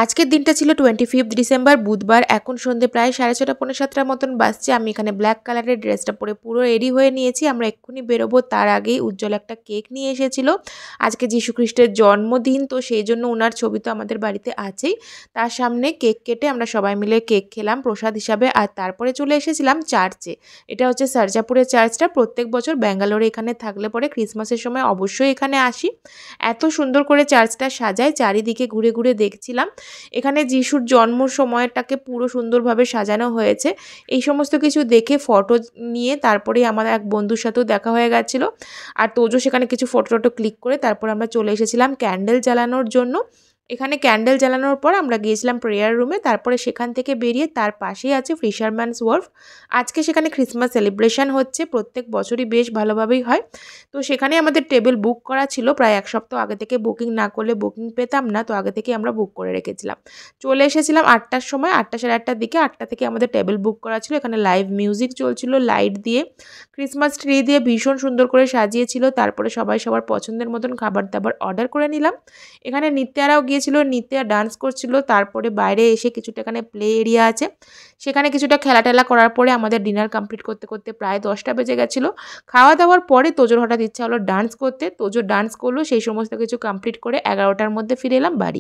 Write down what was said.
আজকের দিনটা ছিল 25 ডিসেম্বর বুধবার। এখন সন্ধ্যে প্রায় 6:30 পৌনে 7টার মতন বাজছে। আমি এখানে ব্ল্যাক কালারের ড্রেসটা পরে পুরো রেডি হয়ে নিয়েছি। আমরা এক্ষুনি বেরোবো, তার আগেই উজ্জ্বল একটা কেক নিয়ে এসেছিল। আজকে যীশু খ্রিস্টের জন্মদিন, তো সেই জন্য ওনার ছবি তো আমাদের বাড়িতে আছেই। তার সামনে কেক কেটে আমরা সবাই মিলে কেক খেলাম প্রসাদ হিসাবে। আর তারপরে চলে এসেছিলাম চার্চে। এটা হচ্ছে সার্জাপুরের চার্চটা। প্রত্যেক বছর ব্যাঙ্গালোরে এখানে থাকলে পরে ক্রিসমাসের সময় অবশ্যই এখানে আসি। এত সুন্দর করে চার্চটা সাজায়, চারিদিকে ঘুরে ঘুরে দেখছিলাম। এখানে যিশুর জন্ম সময়টাকে পুরো সুন্দরভাবে সাজানো হয়েছে। এই সমস্ত কিছু দেখে ফটো নিয়ে তারপরেই আমার এক বন্ধুর সাথেও দেখা হয়ে গেছিল। আর তোজো সেখানে কিছু ফটো টটো ক্লিক করে তারপর আমরা চলে এসেছিলাম ক্যান্ডেল জ্বালানোর জন্য। এখানে ক্যান্ডেল জ্বালানোর পর আমরা গিয়েছিলাম প্রেয়ার রুমে। তারপরে সেখান থেকে বেরিয়ে তার পাশেই আছে ফিশারম্যানস ওয়ার্ফ। আজকে সেখানে ক্রিসমাস সেলিব্রেশন হচ্ছে, প্রত্যেক বছরই বেশ ভালোভাবেই হয়। তো সেখানে আমাদের টেবিল বুক করা ছিল, প্রায় এক সপ্তাহ আগে থেকে। বুকিং না করলে বুকিং পেতাম না, তো আগে থেকে আমরা বুক করে রেখেছিলাম। চলে এসেছিলাম 8টার সময়, 8টা সাড়ে 8টার দিকে। 8টা থেকে আমাদের টেবিল বুক করা ছিল। এখানে লাইভ মিউজিক চলছিল, লাইট দিয়ে, ক্রিসমাস ট্রি দিয়ে ভীষণ সুন্দর করে সাজিয়েছিল। তারপরে সবাই সবার পছন্দের মতন খাবার দাবার অর্ডার করে নিলাম। এখানে নিত্যারাও গিয়েছিল, নিত্যা ডান্স করছিল। তারপরে বাইরে এসে কিছুটা এখানে প্লে এরিয়া আছে, সেখানে কিছুটা খেলা টেলা করার পরে আমাদের ডিনার কমপ্লিট করতে করতে প্রায় 10টা বেজে গেছিলো। খাওয়া দাওয়ার পরে তোজোর হঠাৎ ইচ্ছা হলো ডান্স করতে। তোজো ডান্স করলো, সেই সমস্ত কিছু কমপ্লিট করে 11টার মধ্যে ফিরে এলাম বাড়ি।